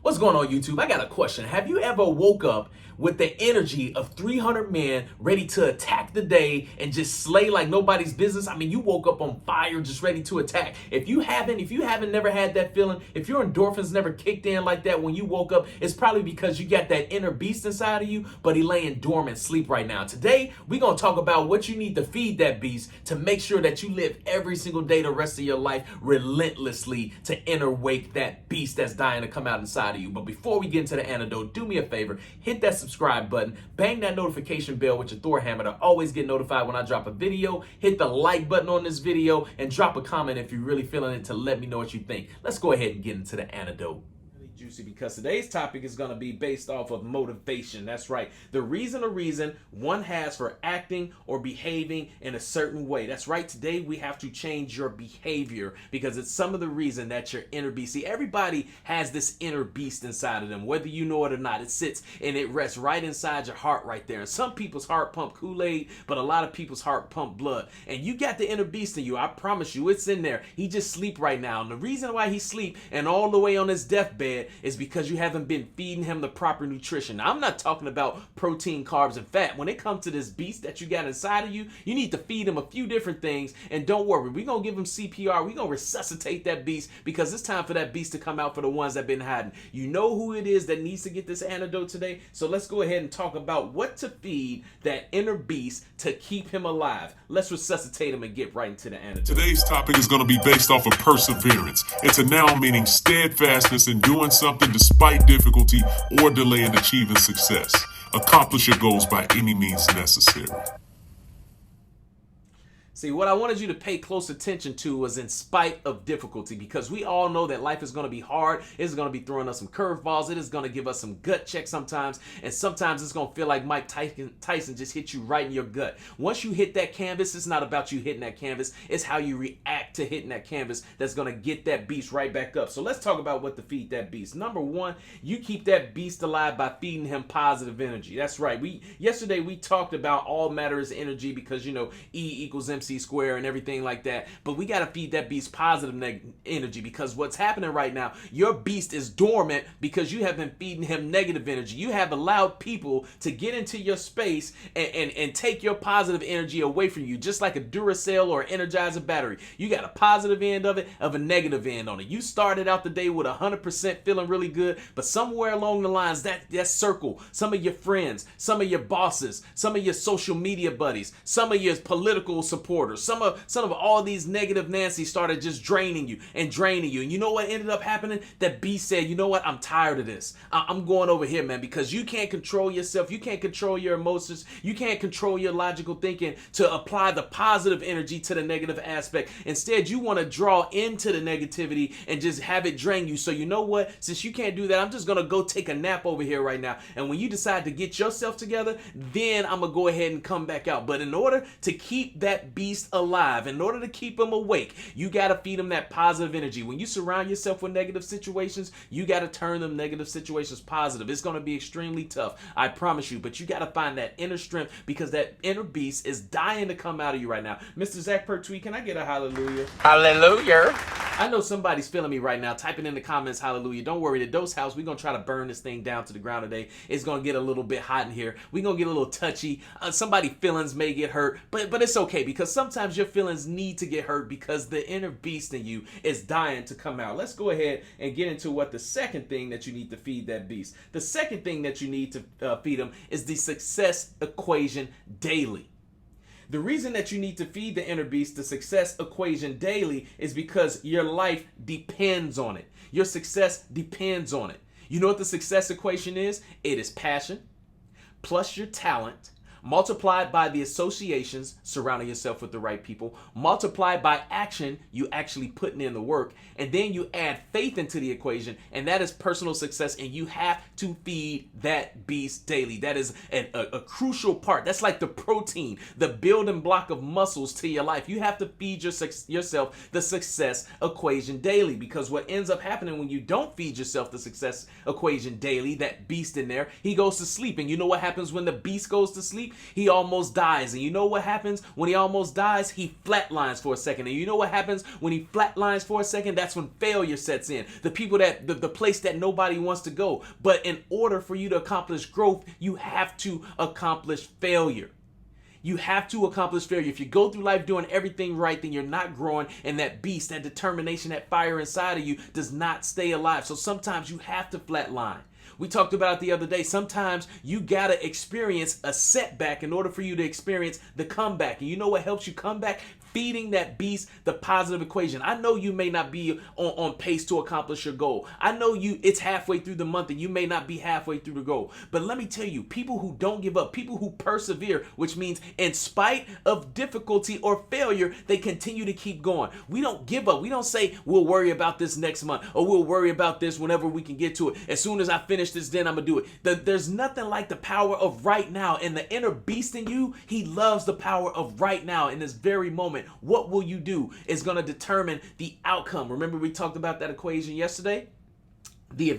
What's going on, YouTube? I got a question. Have you ever woke up with the energy of 300 men ready to attack the day and just slay like nobody's business? I mean, you woke up on fire, just ready to attack. If you haven't never had that feeling, if your endorphins never kicked in like that when you woke up, it's probably because you got that inner beast inside of you, but he laying dormant sleep right now. Today, we're going to talk about what you need to feed that beast to make sure that you live every single day the rest of your life relentlessly to inner wake that beast that's dying to come out inside of you. But before we get into the antidote, do me a favor, hit that subscribe button, bang that notification bell with your Thor hammer to always get notified when I drop a video, hit the like button on this video, and drop a comment if you're really feeling it to let me know what you think. Let's go ahead and get into the antidote. Juicy, because today's topic is going to be based off of motivation. That's right. The reason one has for acting or behaving in a certain way. That's right. Today we have to change your behavior because it's some of the reason that your inner beast. See, everybody has this inner beast inside of them, whether you know it or not. It sits and it rests right inside your heart right there. And some people's heart pump Kool-Aid, but a lot of people's heart pump blood. And you got the inner beast in you. I promise you, it's in there. He just sleep right now. And the reason why he sleep and all the way on his deathbed is because you haven't been feeding him the proper nutrition. Now, I'm not talking about protein, carbs, and fat. When it comes to this beast that you got inside of you, you need to feed him a few different things. And don't worry, we're going to give him CPR. We're going to resuscitate that beast because it's time for that beast to come out for the ones that have been hiding. You know who it is that needs to get this antidote today. So let's go ahead and talk about what to feed that inner beast to keep him alive. Let's resuscitate him and get right into the antidote. Today's topic is going to be based off of perseverance. It's a noun meaning steadfastness in doing something despite difficulty or delay in achieving success. Accomplish your goals by any means necessary. See, what I wanted you to pay close attention to was in spite of difficulty, because we all know that life is going to be hard. It's going to be throwing us some curveballs. It is going to give us some gut checks sometimes. And sometimes it's going to feel like Mike Tyson just hit you right in your gut. Once you hit that canvas, it's not about you hitting that canvas. It's how you react to hitting that canvas that's going to get that beast right back up. So let's talk about what to feed that beast. Number one, you keep that beast alive by feeding him positive energy. That's right. Yesterday we talked about all matter is energy because, you know, E equals MC square and everything like that, but we got to feed that beast positive energy because what's happening right now, your beast is dormant because you have been feeding him negative energy. You have allowed people to get into your space and take your positive energy away from you, just like a Duracell or Energizer battery. You got a positive end of it, of a negative end on it. You started out the day with 100% feeling really good, but somewhere along the lines, that circle, some of your friends, some of your bosses, some of your social media buddies, some of your political supporters, some of all these negative Nancy started just draining you. And you know what ended up happening? That beast said, you know what? I'm tired of this. I'm going over here, man, because you can't control yourself. You can't control your emotions. You can't control your logical thinking to apply the positive energy to the negative aspect. Instead, you want to draw into the negativity and just have it drain you. So you know what? Since you can't do that, I'm just going to go take a nap over here right now. And when you decide to get yourself together, then I'm going to go ahead and come back out. But in order to keep that beast alive, in order to keep him awake, you got to feed him that positive energy. When you surround yourself with negative situations, you got to turn them negative situations positive. It's going to be extremely tough, I promise you, but you got to find that inner strength because that inner beast is dying to come out of you right now. Mr. Zach Pertwee, can I get a hallelujah? Hallelujah. I know somebody's feeling me right now, typing in the comments, hallelujah. Don't worry, the Dose House, we're going to try to burn this thing down to the ground today. It's going to get a little bit hot in here. We're going to get a little touchy. Somebody's feelings may get hurt, but it's okay because sometimes your feelings need to get hurt because the inner beast in you is dying to come out. Let's go ahead and get into what the second thing that you need to feed that beast. The second thing that you need to feed him is the success equation daily. The reason that you need to feed the inner beast the success equation daily is because your life depends on it. Your success depends on it. You know what the success equation is? It is passion plus your talent multiplied by the associations, surrounding yourself with the right people, multiplied by action, you actually putting in the work, and then you add faith into the equation, and that is personal success, and you have to feed that beast daily. That is a crucial part. That's like the protein, the building block of muscles to your life. You have to feed yourself the success equation daily, because what ends up happening when you don't feed yourself the success equation daily, that beast in there, he goes to sleep, and you know what happens when the beast goes to sleep? sleep, he almost dies. And you know what happens when he almost dies? He flatlines for a second. And you know what happens when he flatlines for a second? That's when failure sets in. The people that, the place that nobody wants to go. But in order for you to accomplish growth, you have to accomplish failure. You have to accomplish failure. If you go through life doing everything right, then you're not growing, and that beast, that determination, that fire inside of you does not stay alive. So sometimes you have to flatline. We talked about it the other day. Sometimes you gotta experience a setback in order for you to experience the comeback. And you know what helps you come back? Feeding that beast the positive equation. I know you may not be on pace to accomplish your goal. I know it's halfway through the month and you may not be halfway through the goal. But let me tell you, people who don't give up, people who persevere, which means in spite of difficulty or failure, they continue to keep going. We don't give up. We don't say we'll worry about this next month or we'll worry about this whenever we can get to it. As soon as I finish this, then I'm gonna do it. There's nothing like the power of right now. And the inner beast in you, he loves the power of right now in this very moment. What will you do is going to determine the outcome. Remember we talked about that equation yesterday? The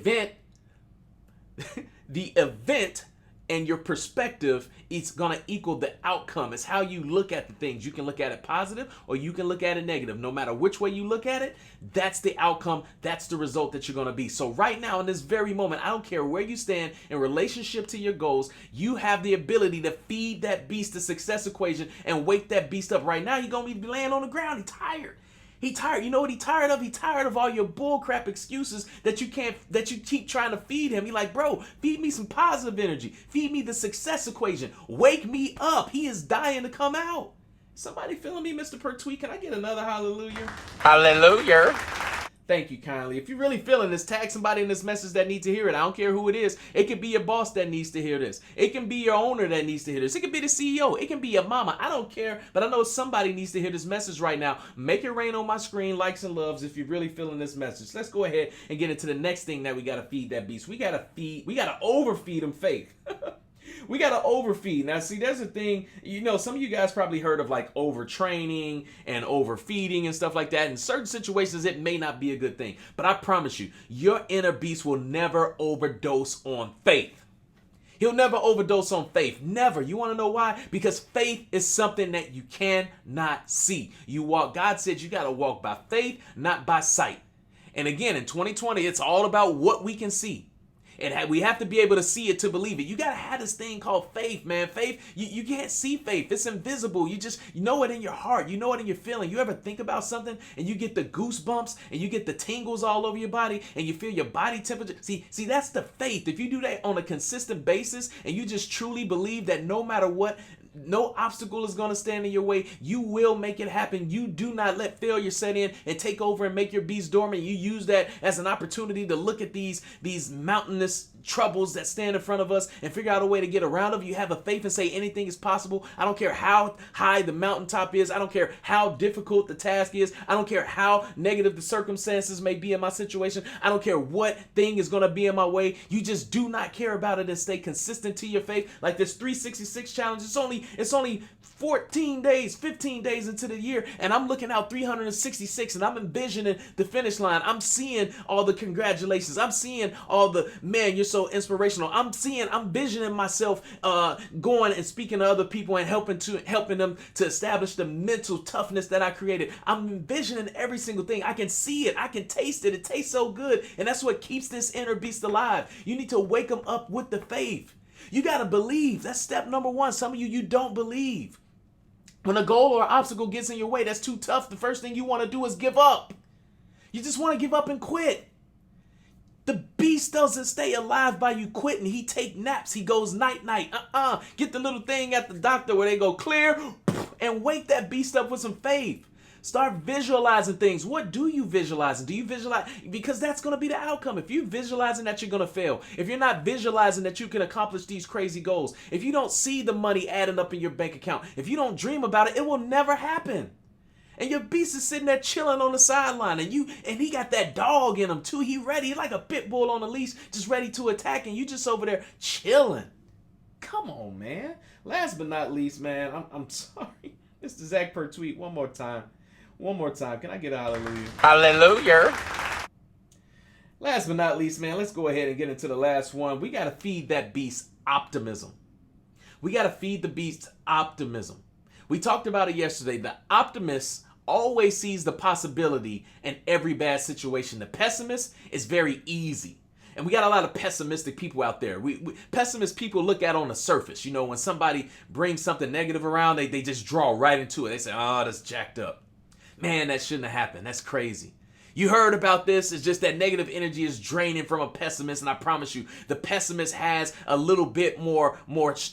event and your perspective is going to equal the outcome. It's how you look at the things. You can look at it positive or you can look at it negative. No matter which way you look at it, that's the outcome. That's the result that you're going to be. So right now in this very moment, I don't care where you stand in relationship to your goals, you have the ability to feed that beast the success equation and wake that beast up. Right now, you're going to be laying on the ground. He's tired. He tired. You know what he tired of? He tired of all your bullcrap excuses that you keep trying to feed him. He like, bro, feed me some positive energy. Feed me the success equation. Wake me up. He is dying to come out. Somebody feeling me, Mr. Pertwee? Can I get another hallelujah? Hallelujah. Thank you kindly. If you're really feeling this, tag somebody in this message that needs to hear it. I don't care who it is. It could be your boss that needs to hear this. It can be your owner that needs to hear this. It could be the CEO. It can be your mama. I don't care, but I know somebody needs to hear this message right now. Make it rain on my screen, likes and loves if you're really feeling this message. Let's go ahead and get into the next thing that we got to feed that beast. We got to overfeed him faith. We got to overfeed. Now, see, there's a thing, some of you guys probably heard of like overtraining and overfeeding and stuff like that. In certain situations, it may not be a good thing. But I promise you, your inner beast will never overdose on faith. He'll never overdose on faith. Never. You want to know why? Because faith is something that you cannot see. God said you got to walk by faith, not by sight. And again, in 2020, it's all about what we can see. And we have to be able to see it to believe it. You got to have this thing called faith, man. Faith, you can't see faith. It's invisible. You know it in your heart. You know it in your feeling. You ever think about something and you get the goosebumps and you get the tingles all over your body and you feel your body temperature? See, that's the faith. If you do that on a consistent basis and you just truly believe that no matter what, no obstacle is going to stand in your way, you will make it happen. You do not let failure set in and take over and make your beast dormant. You use that as an opportunity to look at these mountainous troubles that stand in front of us and figure out a way to get around them. You have a faith and say anything is possible. I don't care how high the mountaintop is. I don't care how difficult the task is. I don't care how negative the circumstances may be in my situation. I don't care what thing is going to be in my way. You just do not care about it and stay consistent to your faith. Like this 366 challenge, it's only 14 days, 15 days into the year, and I'm looking out 366 and I'm envisioning the finish line. I'm seeing all the congratulations. I'm seeing all the, man, you're so inspirational. I'm envisioning myself going and speaking to other people and helping them to establish the mental toughness that I created. I'm envisioning every single thing. I can see it. I can taste it. It tastes so good. And that's what keeps this inner beast alive. You need to wake them up with the faith. You got to believe. That's step number one. Some of you don't believe. When a goal or obstacle gets in your way, that's too tough. The first thing you want to do is give up. You just want to give up and quit. The beast doesn't stay alive by you quitting. He take naps. He goes night-night. Get the little thing at the doctor where they go clear and wake that beast up with some faith. Start visualizing things. What do you visualize? Do you visualize? Because that's going to be the outcome. If you're visualizing that you're going to fail, if you're not visualizing that you can accomplish these crazy goals, if you don't see the money adding up in your bank account, if you don't dream about it, it will never happen. And your beast is sitting there chilling on the sideline, and he got that dog in him too. He ready, He's like a pit bull on a leash, just ready to attack, and you just over there chilling. Come on, man. Last but not least, man, I'm sorry. This is Zach Pertwee. One more time. Can I get a hallelujah? Hallelujah. Last but not least, man, let's go ahead and get into the last one. We got to feed that beast optimism. We got to feed the beast optimism. We talked about it yesterday. The optimist always sees the possibility in every bad situation. The pessimist is very easy. And we got a lot of pessimistic people out there. Pessimist people look at on the surface. You know, when somebody brings something negative around, they just draw right into it. They say, oh, that's jacked up. Man, that shouldn't have happened. That's crazy. You heard about this. It's just that negative energy is draining from a pessimist. And I promise you, the pessimist has a little bit more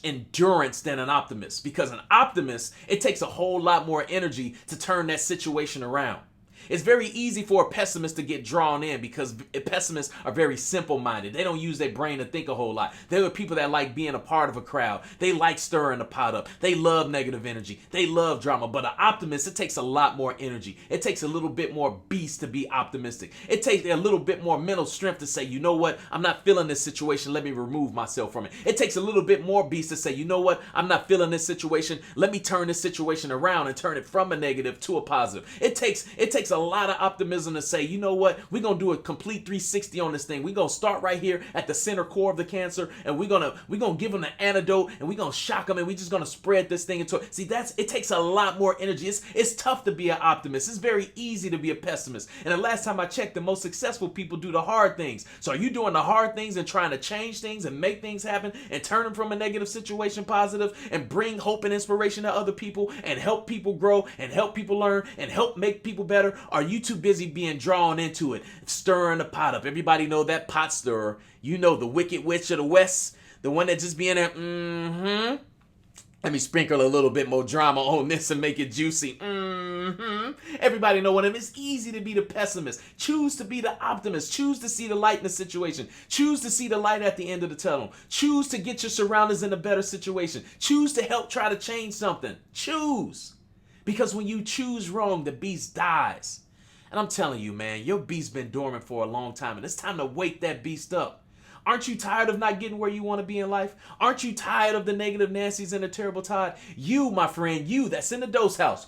endurance than an optimist. Because an optimist, it takes a whole lot more energy to turn that situation around. It's very easy for a pessimist to get drawn in because pessimists are very simple-minded. They don't use their brain to think a whole lot. They're the people that like being a part of a crowd. They like stirring the pot up. They love negative energy. They love drama. But an optimist, it takes a lot more energy. It takes a little bit more beast to be optimistic. It takes a little bit more mental strength to say, you know what? I'm not feeling this situation. Let me remove myself from it. It takes a little bit more beast to say, you know what? I'm not feeling this situation. Let me turn this situation around and turn it from a negative to a positive. It takes a lot of optimism to say, you know what, we're gonna do a complete 360 on this thing. We're gonna start right here at the center core of the cancer, and we're gonna give them the antidote, and we're gonna shock them, and we're just gonna spread this thing into it. See, it takes a lot more energy. It's tough to be an optimist. It's very easy to be a pessimist. And the last time I checked, the most successful people do the hard things. So are you doing the hard things and trying to change things and make things happen and turn them from a negative situation positive and bring hope and inspiration to other people and help people grow and help people learn and help make people better? Are you too busy being drawn into it, stirring the pot up? Everybody know that pot stirrer. You know, the wicked witch of the west, the one that just be in there, let me sprinkle a little bit more drama on this and make it juicy. Everybody know what it is. It's easy to be the pessimist. Choose to be the optimist. Choose to see the light in the situation. Choose to see the light at the end of the tunnel. Choose to get your surroundings in a better situation. Choose to help try to change something. Choose. Because when you choose wrong, the beast dies. And I'm telling you, man, your beast's been dormant for a long time, and it's time to wake that beast up. Aren't you tired of not getting where you want to be in life? Aren't you tired of the negative Nancy's and the terrible Todd? You, my friend, you that's in the dose house,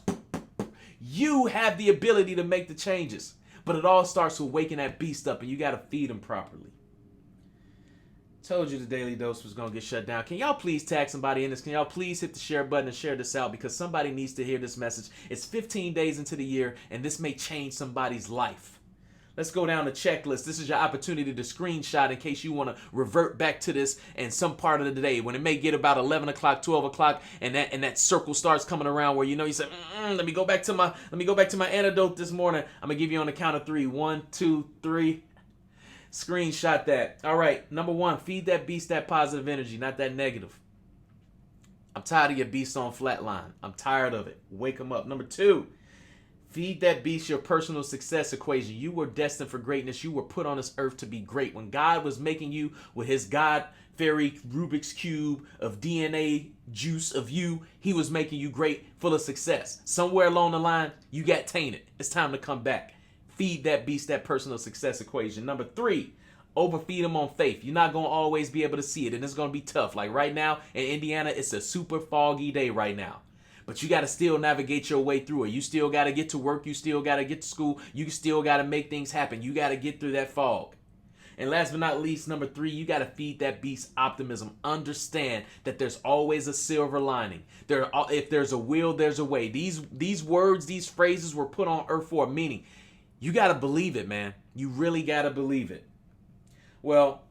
you have the ability to make the changes. But it all starts with waking that beast up, and you got to feed him properly. Told you the Daily Dose was going to get shut down. Can y'all please tag somebody in this? Can y'all please hit the share button and share this out? Because somebody needs to hear this message. It's 15 days into the year, and this may change somebody's life. Let's go down the checklist. This is your opportunity to screenshot in case you want to revert back to this in some part of the day when it may get about 11 o'clock, 12 o'clock, and that circle starts coming around where you say, let me go back to my antidote this morning. I'm going to give you on the count of 3. 1, 2, 3. Screenshot that. All right. Number 1, feed that beast that positive energy, not that negative. I'm tired of your beast on flatline. I'm tired of it. Wake them up. Number 2, feed that beast your personal success equation. You were destined for greatness. You were put on this earth to be great. When God was making you with his God fairy Rubik's Cube of DNA juice of you, he was making you great, full of success. Somewhere along the line, you got tainted. It's time to come back. Feed that beast that personal success equation. Number 3, overfeed them on faith. You're not going to always be able to see it, and it's going to be tough. Like right now in Indiana, it's a super foggy day right now. But you got to still navigate your way through it. You still got to get to work. You still got to get to school. You still got to make things happen. You got to get through that fog. And last but not least, number 3, you got to feed that beast optimism. Understand that there's always a silver lining. If there's a will, there's a way. These words, these phrases were put on earth for a meaning. You got to believe it, man. You really got to believe it. Well,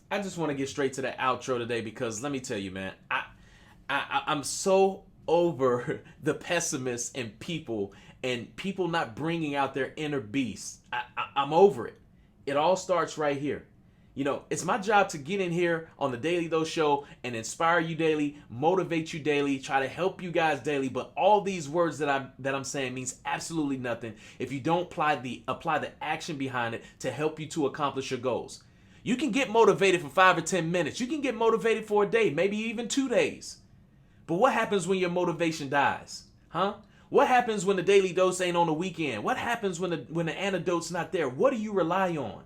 I just want to get straight to the outro today because let me tell you, man, I'm so over the pessimists and people not bringing out their inner beast. I'm over it. It all starts right here. You know, it's my job to get in here on the Daily Dose Show and inspire you daily, motivate you daily, try to help you guys daily. But all these words that I'm saying means absolutely nothing if you don't apply the action behind it to help you to accomplish your goals. You can get motivated for 5 or 10 minutes. You can get motivated for a day, maybe even 2 days. But what happens when your motivation dies? Huh? What happens when the Daily Dose ain't on the weekend? What happens when the antidote's not there? What do you rely on?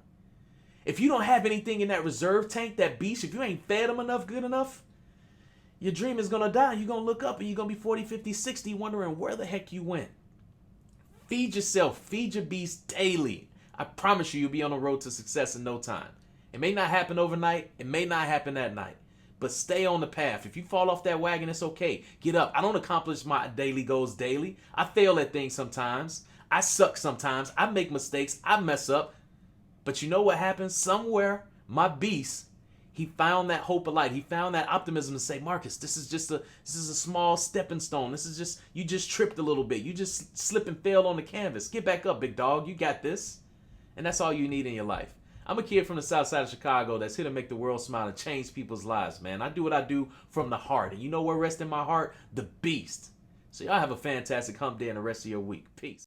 If you don't have anything in that reserve tank, that beast, if you ain't fed them enough, good enough, your dream is going to die. You're going to look up and you're going to be 40, 50, 60 wondering where the heck you went. Feed yourself. Feed your beast daily. I promise you'll be on the road to success in no time. It may not happen overnight. It may not happen that night. but stay on the path. If you fall off that wagon, it's okay. Get up. I don't accomplish my daily goals daily. I fail at things sometimes. I suck sometimes. I make mistakes. I mess up. But you know what happens? Somewhere, my beast, he found that hope of light. He found that optimism to say, Markiss, this is a small stepping stone. You just tripped a little bit. You just slipped and failed on the canvas. Get back up, big dog. You got this. And that's all you need in your life. I'm a kid from the south side of Chicago that's here to make the world smile and change people's lives, man. I do what I do from the heart. And you know what rests in my heart? The beast. So y'all have a fantastic hump day and the rest of your week. Peace.